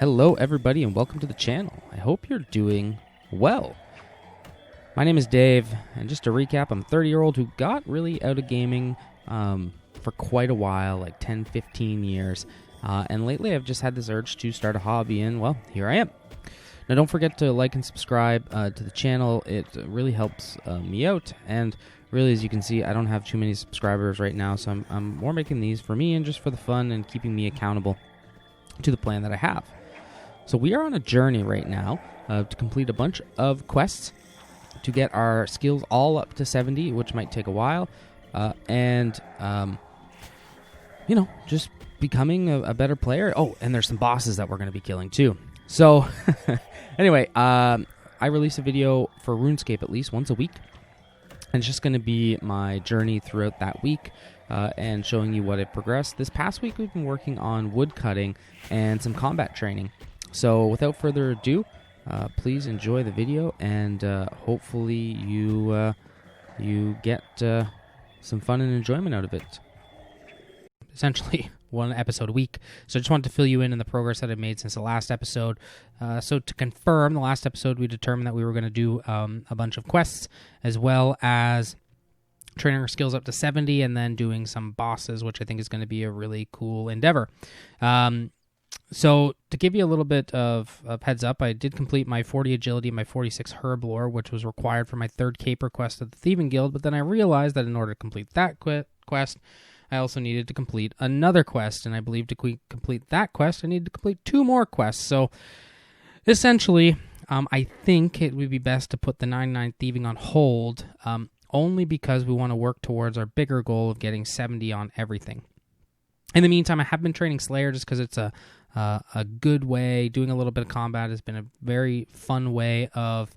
Hello everybody and welcome to the channel. I hope you're doing well. My name is Dave, and just to recap, I'm a 30-year-old who got really out of gaming for quite a while, like 10-15 years. And lately I've just had this urge to start a hobby, and well, here I am. Now don't forget to like and subscribe to the channel. It really helps me out, and really, as you can see, I don't have too many subscribers right now, so I'm more making these for me and just for the fun and keeping me accountable to the plan that I have. So we are on a journey right now to complete a bunch of quests to get our skills all up to 70, which might take a while, and just becoming a better player. Oh, and there's some bosses that we're going to be killing too. So anyway, I release a video for Runescape at least once a week, and it's just going to be my journey throughout that week and showing you what it progressed. This past week we've been working on woodcutting and some combat training. So without further ado, please enjoy the video, and hopefully you get some fun and enjoyment out of it. Essentially, one episode a week. So I just wanted to fill you in the progress that I've made since the last episode. So to confirm, the last episode we determined that we were going to do a bunch of quests, as well as training our skills up to 70, and then doing some bosses, which I think is going to be a really cool endeavor. So to give you a little bit of heads up, I did complete my 40 agility, my 46 herb lore, which was required for my third caper quest at the Thieving Guild, but then I realized that in order to complete that quest, I also needed to complete another quest, and I believe to complete that quest, I needed to complete 2 more quests. So essentially, I think it would be best to put the 99 thieving on hold, only because we want to work towards our bigger goal of getting 70 on everything. In the meantime, I have been training Slayer just because it's a good way. Doing a little bit of combat has been a very fun way of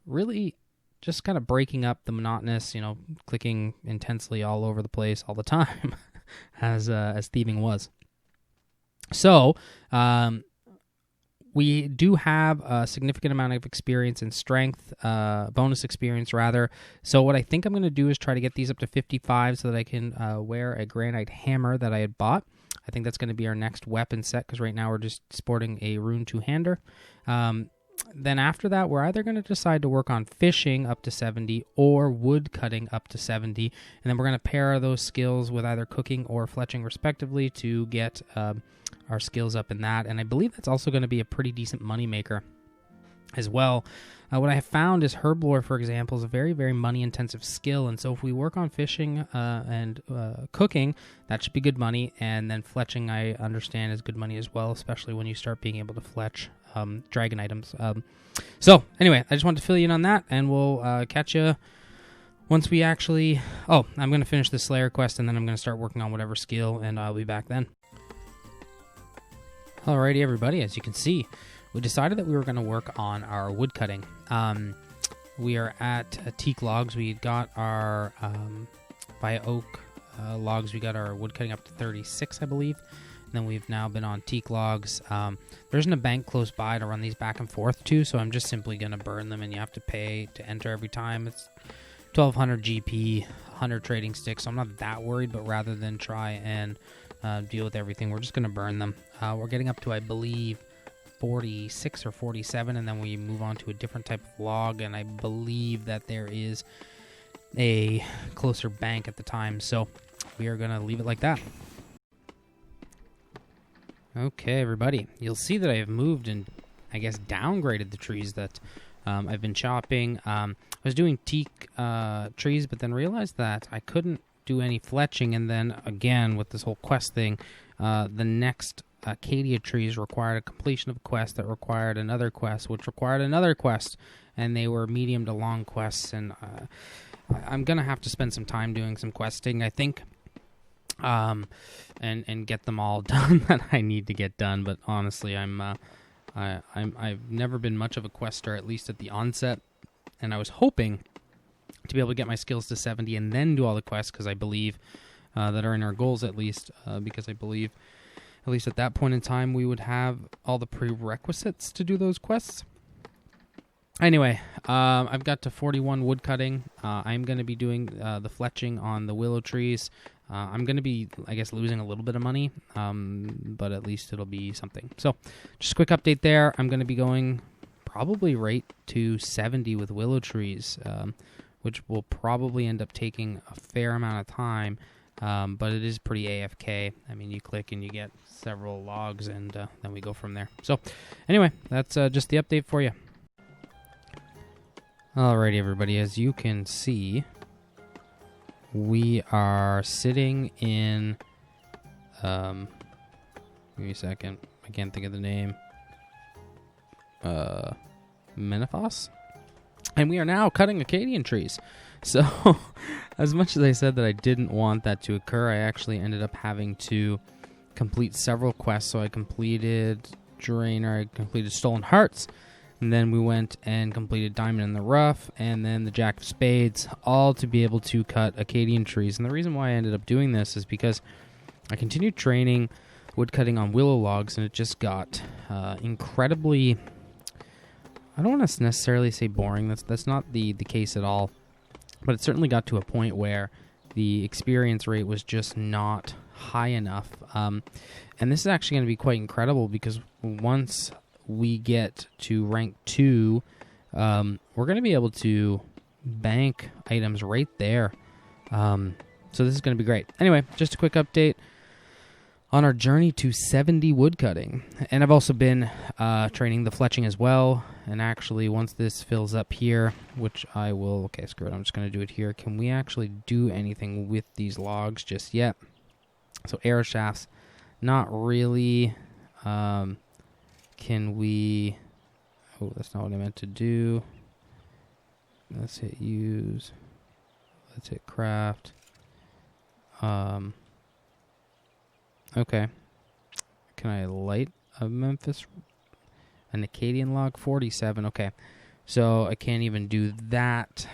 really just kind of breaking up the monotonous, clicking intensely all over the place all the time, as thieving was. So, we do have a significant amount of experience in strength, bonus experience rather. So what I think I'm going to do is try to get these up to 55 so that I can wear a granite hammer that I had bought. I think that's going to be our next weapon set, because right now we're just sporting a rune two-hander. Then after that, we're either going to decide to work on fishing up to 70 or wood cutting up to 70. And then we're going to pair those skills with either cooking or fletching respectively to get our skills up in that. And I believe that's also going to be a pretty decent money maker as well. What I have found is herb lore, for example, is a very, very money-intensive skill, and so if we work on fishing and cooking, that should be good money, and then fletching, I understand, is good money as well, especially when you start being able to fletch dragon items. So, anyway, I just wanted to fill you in on that, and we'll catch you once we actually... Oh, I'm going to finish the Slayer quest, and then I'm going to start working on whatever skill, and I'll be back then. Alrighty, everybody, as you can see, we decided that we were going to work on our woodcutting. We are at teak logs. We got our via oak logs. We got our woodcutting up to 36, I believe. And then we've now been on teak logs. There isn't a bank close by to run these back and forth to, so I'm just simply going to burn them, and you have to pay to enter every time. It's 1200 GP, 100 trading sticks, so I'm not that worried, but rather than try and deal with everything, we're just going to burn them. We're getting up to, I believe, 46 or 47, and then we move on to a different type of log, and I believe that there is a closer bank at the time, so we are going to leave it like that. Okay, everybody, you'll see that I have moved and, I guess, downgraded the trees that I've been chopping. I was doing teak trees, but then realized that I couldn't do any fletching, and then, again, with this whole quest thing, the next Acacia trees required a completion of a quest that required another quest, which required another quest, and they were medium to long quests, and I'm going to have to spend some time doing some questing, I think, and get them all done that I need to get done. But honestly, I've never been much of a quester, at least at the onset, and I was hoping to be able to get my skills to 70 and then do all the quests, because I believe that are in our goals, at least, because I believe at least at that point in time we would have all the prerequisites to do those quests. Anyway, I've got to 41 woodcutting. I'm going to be doing the fletching on the willow trees. I'm going to be, I guess, losing a little bit of money, but at least it'll be something. So just a quick update there. I'm going to be going probably right to 70 with willow trees, which will probably end up taking a fair amount of time, but it is pretty AFK. I mean, you click and you get several logs, and then we go from there. So anyway, that's just the update for you. Alrighty, everybody, as you can see, we are sitting in, give me a second, I can't think of the name, Menifos? And we are now cutting Acadian trees. So, as much as I said that I didn't want that to occur, I actually ended up having to complete several quests. So I completed Drainer, I completed Stolen Hearts, and then we went and completed Diamond in the Rough, and then the Jack of Spades, all to be able to cut Acadian trees. And the reason why I ended up doing this is because I continued training woodcutting on willow logs, and it just got incredibly, I don't want to necessarily say boring. That's not the case at all. But it certainly got to a point where the experience rate was just not high enough. And this is actually going to be quite incredible, because once we get to rank 2, we're going to be able to bank items right there. So this is going to be great. Anyway, just a quick update on our journey to 70 woodcutting. And I've also been training the fletching as well. And actually, once this fills up here, which I will, okay, screw it, I'm just going to do it here. Can we actually do anything with these logs just yet? So arrow shafts, not really. Can we, oh, that's not what I meant to do. Let's hit use. Let's hit craft. Okay. Can I light a Memphis? An Acadian log? 47. Okay. So I can't even do that.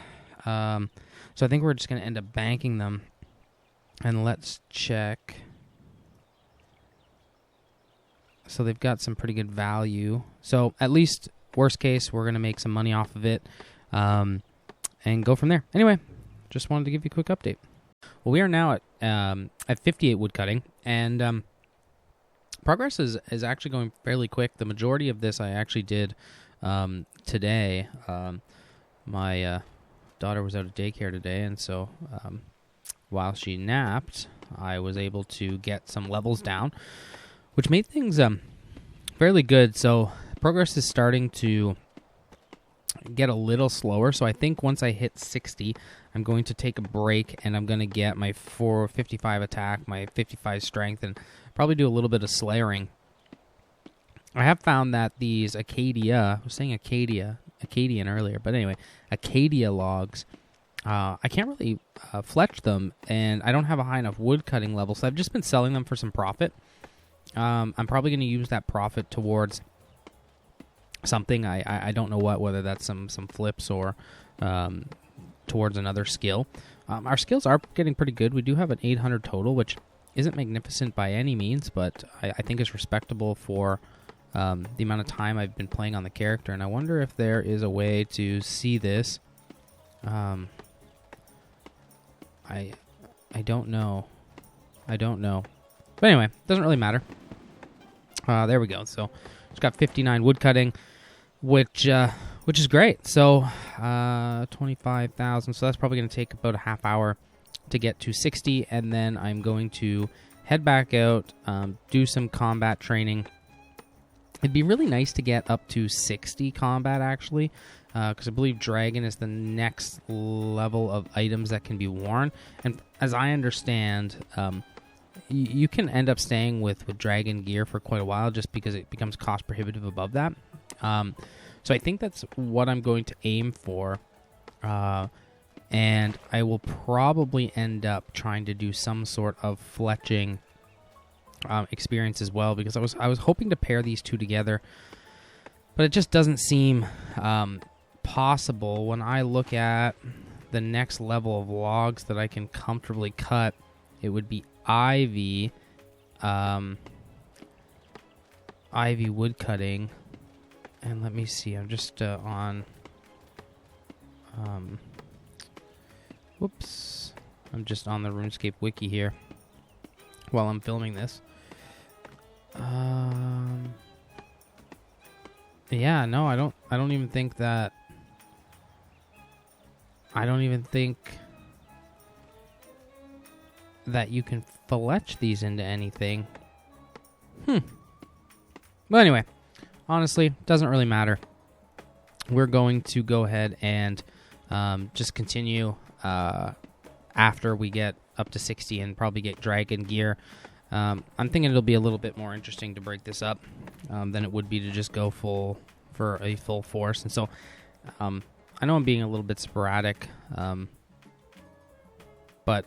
So I think we're just going to end up banking them. And let's check. So they've got some pretty good value. So at least, worst case, we're going to make some money off of it. And go from there. Anyway, just wanted to give you a quick update. Well, we are now at 58 woodcutting, and progress is actually going fairly quick. The majority of this I actually did today. My daughter was out of daycare today, and so while she napped, I was able to get some levels down, which made things fairly good. So progress is starting to get a little slower. So I think once I hit 60, I'm going to take a break, and I'm going to get my 455 attack, my 55 strength, and probably do a little bit of slayering. I have found that these Acadia, I was saying Acadian earlier, but anyway, Acadia logs, I can't really fletch them, and I don't have a high enough wood cutting level, so I've just been selling them for some profit. I'm probably going to use that profit towards something. I don't know whether that's some flips or towards another skill. Our skills are getting pretty good. We do have an 800 total, which isn't magnificent by any means, but I think it's respectable for the amount of time I've been playing on the character. And I wonder if there is a way to see this. I don't know. But anyway, doesn't really matter. There we go. So it's got 59 woodcutting, which is great. So 25,000. So that's probably going to take about a half hour to get to 60, and then I'm going to head back out, do some combat training. It'd be really nice to get up to 60 combat, actually, because I believe Dragon is the next level of items that can be worn. And as I understand, you can end up staying with Dragon gear for quite a while just because it becomes cost prohibitive above that. So I think that's what I'm going to aim for. And I will probably end up trying to do some sort of fletching experience as well, because I was hoping to pair these two together, but it just doesn't seem possible. When I look at the next level of logs that I can comfortably cut, it would be ivy wood cutting. And let me see, I'm just on whoops, I'm just on the RuneScape wiki here while I'm filming this. Yeah, no, I don't even think that. I don't even think that you can fletch these into anything. But anyway, honestly, doesn't really matter. We're going to go ahead and just continue after we get up to 60 and probably get dragon gear. I'm thinking it'll be a little bit more interesting to break this up than it would be to just go for a full force. And so I know I'm being a little bit sporadic, but,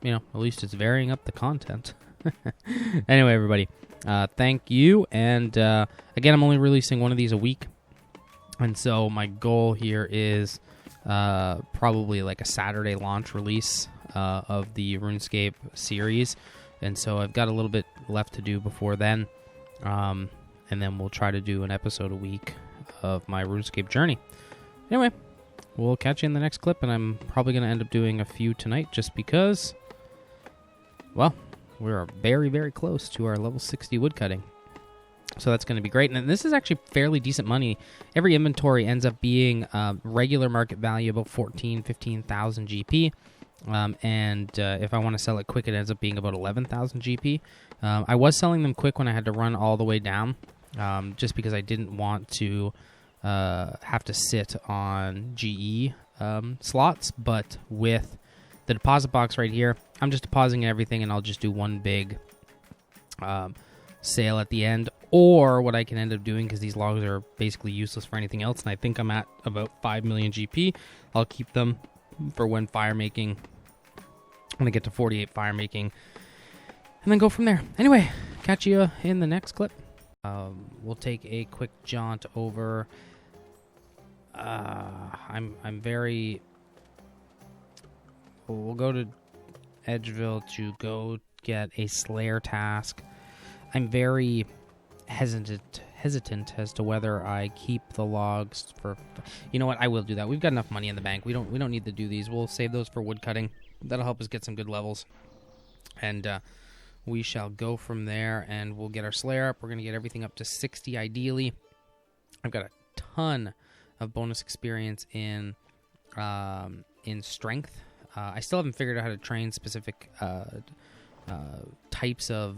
you know, at least it's varying up the content. Anyway, everybody, thank you. And again, I'm only releasing one of these a week. And so my goal here is probably like a Saturday launch release of the RuneScape series. And so I've got a little bit left to do before then. And then we'll try to do an episode a week of my RuneScape journey. Anyway, we'll catch you in the next clip, and I'm probably going to end up doing a few tonight just because, well, we're very, very close to our level 60 woodcutting. So that's going to be great. And this is actually fairly decent money. Every inventory ends up being regular market value, about 15,000 GP. And if I want to sell it quick, it ends up being about 11,000 GP. I was selling them quick when I had to run all the way down, just because I didn't want to have to sit on GE slots. But with the deposit box right here, I'm just depositing everything, and I'll just do one big sale at the end. Or what I can end up doing, because these logs are basically useless for anything else, and I think I'm at about 5 million GP, I'll keep them for when fire making, when I get to 48 fire making, and then go from there. Anyway, catch you in the next clip. We'll take a quick jaunt over. I'm very. We'll go to Edgeville to go get a Slayer task. I'm very hesitant as to whether I keep the logs for. You know what? I will do that. We've got enough money in the bank. We don't need to do these. We'll save those for woodcutting. That'll help us get some good levels, and we shall go from there. And we'll get our Slayer up. We're gonna get everything up to 60 ideally. I've got a ton of bonus experience in strength. I still haven't figured out how to train specific types of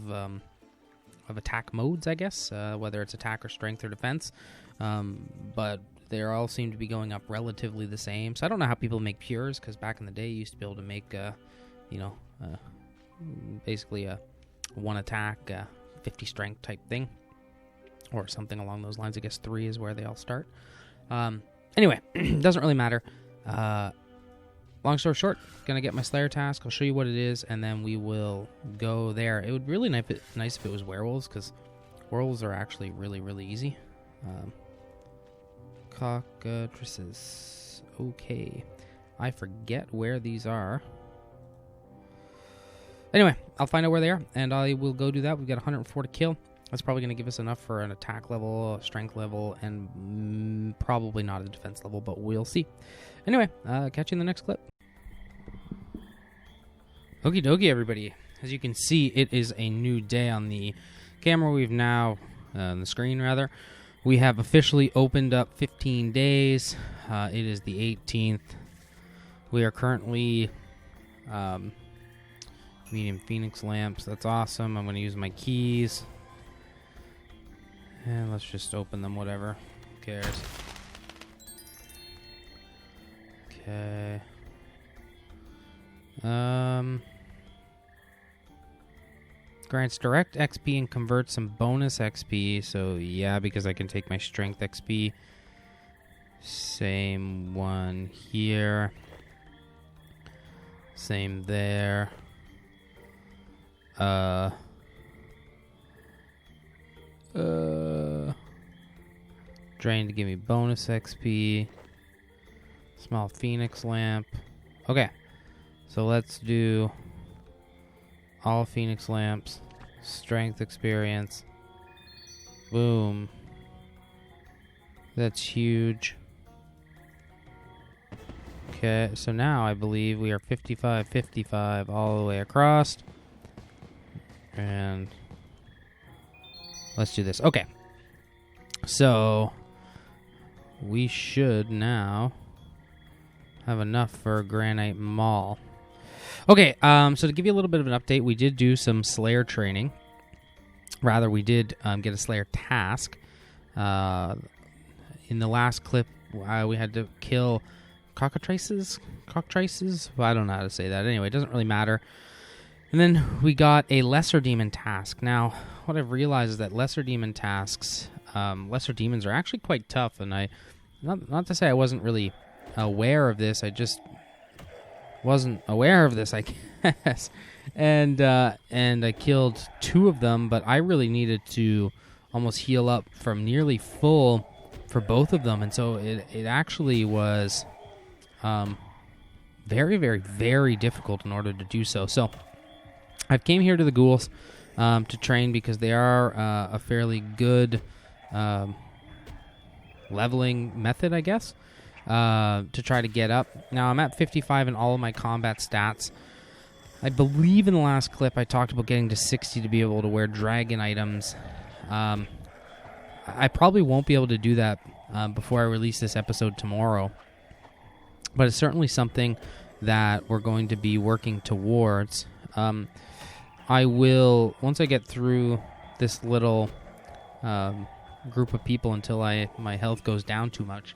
attack modes, I guess, whether it's attack or strength or defense. But they all seem to be going up relatively the same. So I don't know how people make pures, because back in the day, you used to be able to make, basically a one attack, 50 strength type thing, or something along those lines. I guess 3 is where they all start. Anyway, doesn't really matter. Long story short, gonna get my Slayer task. I'll show you what it is, and then we will go there. It would really nice if it was werewolves, because werewolves are actually really, really easy. Cockatrices. Okay. I forget where these are. Anyway, I'll find out where they are, and I will go do that. We've got 104 to kill. That's probably going to give us enough for an attack level, a strength level, and probably not a defense level, but we'll see. Anyway, catch you in the next clip. Okie dokie, everybody. As you can see, it is a new day on the camera. We've now, on the screen rather, we have officially opened up 15 days. It is the 18th. We are currently medium Phoenix lamps. That's awesome. I'm going to use my keys. And let's just open them, whatever. Who cares? Okay. Grants direct XP and converts some bonus XP. So, yeah, because I can take my strength XP. Same one here. Same there. Drain to give me bonus XP. Small Phoenix lamp. Okay. So let's do all Phoenix lamps. Strength experience. Boom. That's huge. Okay, so now I believe we are 55-55 all the way across. And let's do this. Okay. So we should now have enough for a granite mall. Okay, so to give you a little bit of an update, we did do some Slayer training. Rather, we did get a Slayer task. In the last clip, we had to kill cockatrices? Well, I don't know how to say that. Anyway, it doesn't really matter. And then we got a lesser demon task. Now, what I've realized is that lesser demon tasks, lesser demons are actually quite tough. And not to say I wasn't really aware of this, I just wasn't aware of this, I guess. And I killed 2 of them, but I really needed to almost heal up from nearly full for both of them. And so it actually was very, very, very difficult in order to do so. So I've came here to the ghouls to train because they are a fairly good leveling method, I guess, to try to get up. Now, I'm at 55 in all of my combat stats. I believe in the last clip I talked about getting to 60 to be able to wear dragon items. I probably won't be able to do that before I release this episode tomorrow. But it's certainly something that we're going to be working towards. I will, once I get through this little group of people until my health goes down too much,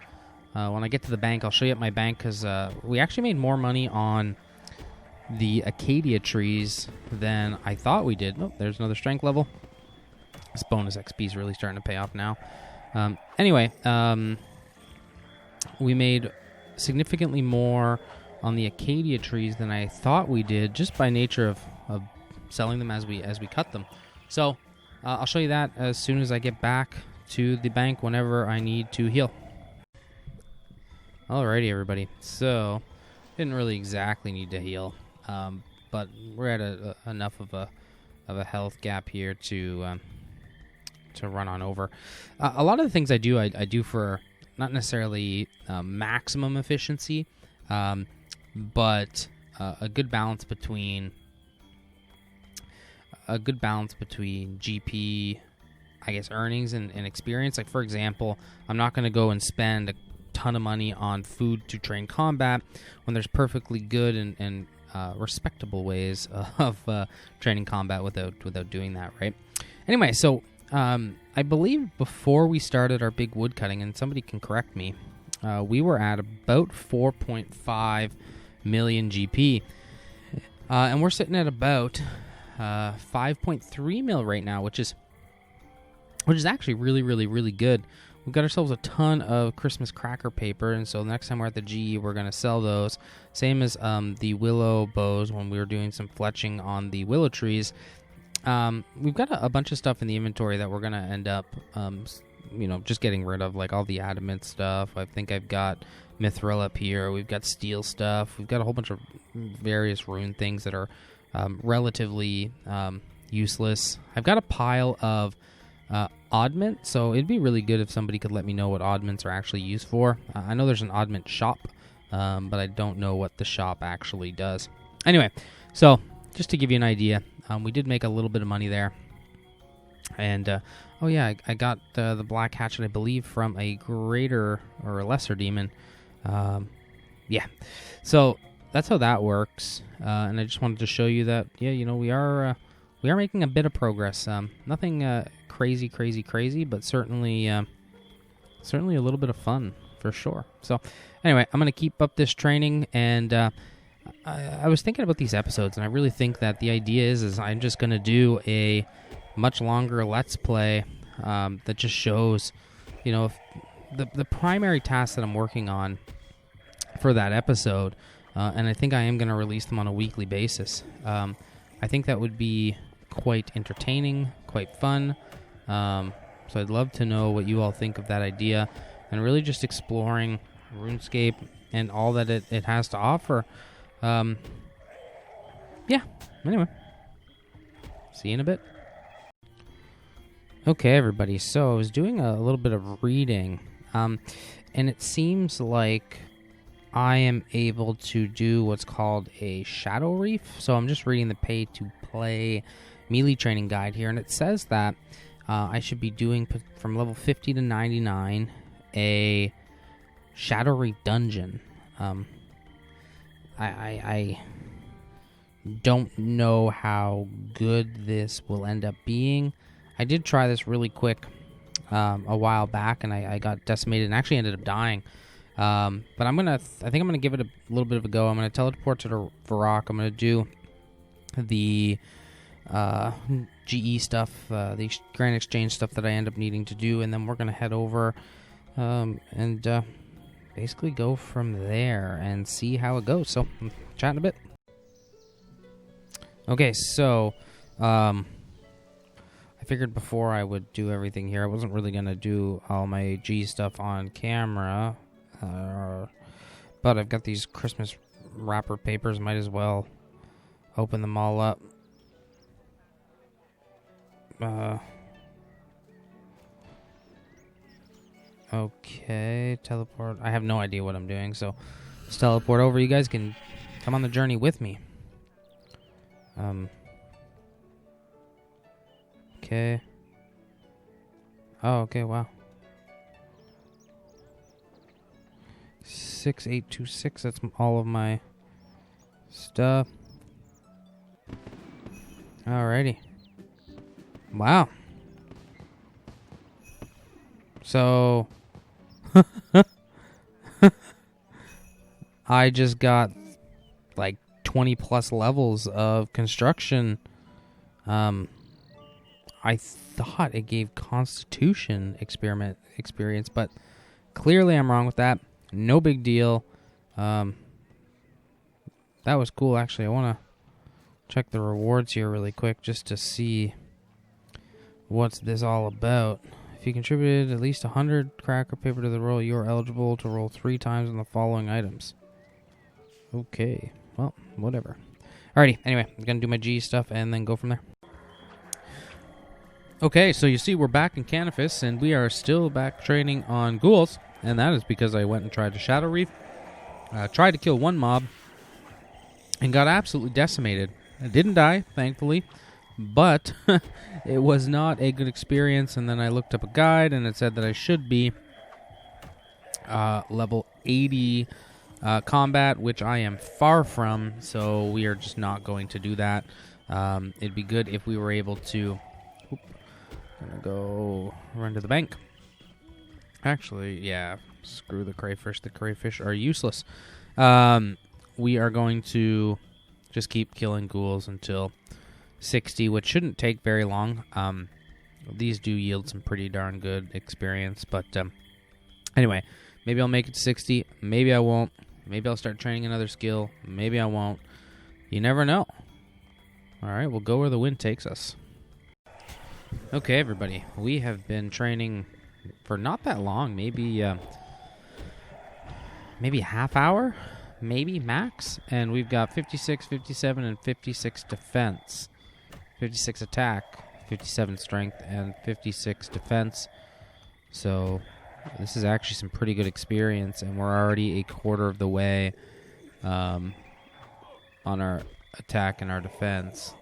when I get to the bank, I'll show you at my bank, because we actually made more money on the Acadia trees than I thought we did. Oh, there's another strength level. This bonus XP is really starting to pay off now. Anyway, we made significantly more on the Acadia trees than I thought we did, just by nature of selling them as we cut them. So I'll show you that as soon as I get back to the bank whenever I need to heal. Alrighty, everybody. So didn't really exactly need to heal, but we're at enough of a health gap here to run on over. A lot of the things I do for not necessarily maximum efficiency, but a good balance between GP, I guess, earnings and experience. Like, for example, I'm not going to go and spend a ton of money on food to train combat when there's perfectly good and respectable ways of training combat without doing that, right? Anyway, so I believe before we started our big woodcutting, and somebody can correct me, we were at about 4.5 million GP, and we're sitting at about 5.3 mil right now, which is actually really, really, really good. We've got ourselves a ton of Christmas cracker paper, and so next time we're at the GE, we're going to sell those. Same as the willow bows when we were doing some fletching on the willow trees. We've got a bunch of stuff in the inventory that we're going to end up, just getting rid of, like all the adamant stuff. I think I've got mithril up here. We've got steel stuff. We've got a whole bunch of various rune things that are relatively useless. I've got a pile of oddment, so it'd be really good if somebody could let me know what oddments are actually used for. I know there's an oddment shop, but I don't know what the shop actually does. Anyway, so just to give you an idea, we did make a little bit of money there. And, I got the black hatchet, I believe, from a greater or a lesser demon. So that's how that works. And I just wanted to show you that, we are making a bit of progress. Nothing crazy, but certainly a little bit of fun for sure. So anyway, I'm going to keep up this training, and I was thinking about these episodes, and I really think that the idea is I'm just going to do a much longer Let's Play that just shows, if the primary task that I'm working on for that episode, and I think I am going to release them on a weekly basis. I think that would be quite entertaining, quite fun. So I'd love to know what you all think of that idea, and really just exploring RuneScape and all that it has to offer. Anyway, see you in a bit. Okay, everybody, so I was doing a little bit of reading, and it seems like I am able to do what's called a shadow reef. So I'm just reading the pay to play melee training guide here, and it says that I should be doing from level 50 to 99 a shadow reef dungeon. I don't know how good this will end up being. I did try this really quick a while back, and I got decimated and actually ended up dying. But I think I'm gonna give it a little bit of a go. I'm gonna teleport to the Varrock. I'm gonna do the GE stuff, the Grand Exchange stuff that I end up needing to do, and then we're gonna head over and basically go from there and see how it goes. So, chat in a bit. Okay, so I figured before I would do everything here, I wasn't really gonna do all my G stuff on camera, but I've got these Christmas wrapper papers. Might as well open them all up. Okay, teleport. I have no idea what I'm doing, so let's teleport over. You guys can come on the journey with me. Okay. Oh, okay, wow. 6826, that's all of my stuff. Alrighty. Wow. So I just got like 20 plus levels of construction. I thought it gave Constitution experience, but clearly I'm wrong with that. No big deal. That was cool, actually. I want to check the rewards here really quick just to see what's this all about. If you contributed at least 100 cracker paper to the roll, you are eligible to roll 3 times on the following items. Okay, well, whatever. Alrighty, anyway, I'm going to do my G stuff and then go from there. Okay, so you see we're back in Canifis, and we are still back training on ghouls, and that is because I went and tried to Shadow Reef, tried to kill one mob, and got absolutely decimated. I didn't die, thankfully, but it was not a good experience, and then I looked up a guide, and it said that I should be level 80 combat, which I am far from, so we are just not going to do that. It'd be good if we were able to... Gonna go run to the bank. Actually, yeah, screw the crayfish. The crayfish are useless. We are going to just keep killing ghouls until 60, which shouldn't take very long. These do yield some pretty darn good experience, but anyway, maybe I'll make it to 60. Maybe I won't. Maybe I'll start training another skill. Maybe I won't. You never know. All right, we'll go where the wind takes us. Okay, everybody, we have been training for not that long, maybe a half hour, maybe max, and we've got 56, 57, and 56 defense, 56 attack, 57 strength, and 56 defense. So this is actually some pretty good experience, and we're already a quarter of the way on our attack and our defense.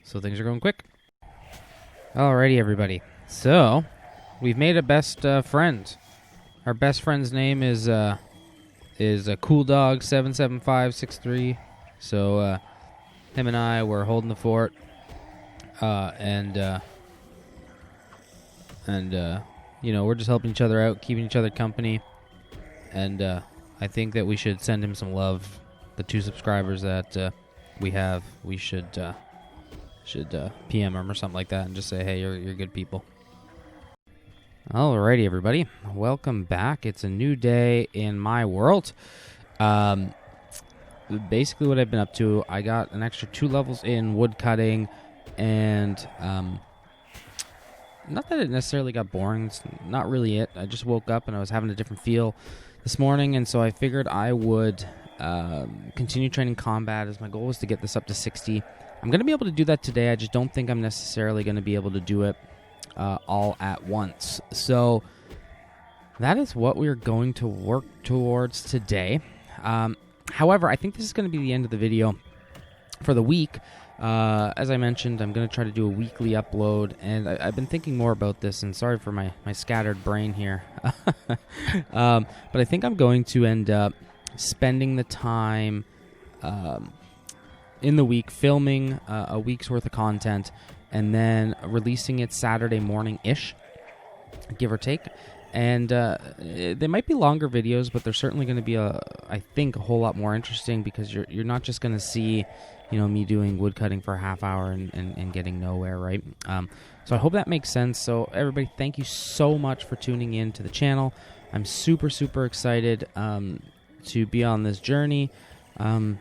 So things are going quick. Alrighty, everybody. So, we've made a best friend. Our best friend's name is a Cool Dog 77563. So, him and I were holding the fort, and you know, we're just helping each other out, keeping each other company, and I think that we should send him some love. The 2 subscribers that we have, we should PM him or something like that and just say, hey, you're good people. Alrighty, everybody. Welcome back. It's a new day in my world. Basically what I've been up to, I got an extra 2 levels in woodcutting, and not that it necessarily got boring. It's not really it. I just woke up and I was having a different feel this morning, and so I figured I would continue training combat, as my goal was to get this up to 60. I'm going to be able to do that today. I just don't think I'm necessarily going to be able to do it all at once. So that is what we're going to work towards today. However, I think this is going to be the end of the video for the week. As I mentioned, I'm going to try to do a weekly upload, and I've been thinking more about this, and sorry for my scattered brain here. But I think I'm going to end up spending the time in the week filming a week's worth of content, and then releasing it Saturday morning-ish, give or take. And they might be longer videos, but they're certainly going to be, I think, a whole lot more interesting, because you're not just going to see, me doing woodcutting for a half hour and getting nowhere, right? So I hope that makes sense. So everybody, thank you so much for tuning in to the channel. I'm super, super excited to be on this journey. And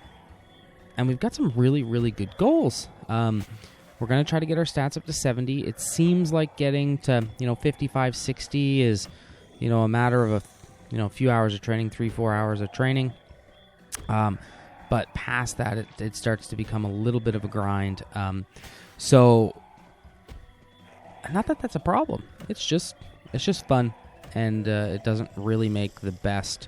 we've got some really, really good goals. We're going to try to get our stats up to 70. It seems like getting to, 55, 60 is, a matter of a few hours of training, 3-4 hours of training. But past that, it starts to become a little bit of a grind. So, not that that's a problem. It's just fun, and it doesn't really make the best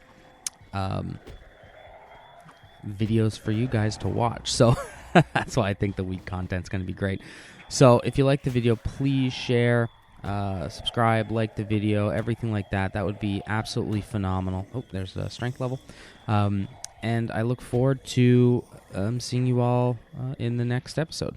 videos for you guys to watch. So that's why I think the week content's going to be great. So if you like the video, please share, subscribe, like the video, everything like that. That would be absolutely phenomenal. Oh, there's a strength level. And I look forward to seeing you all in the next episode.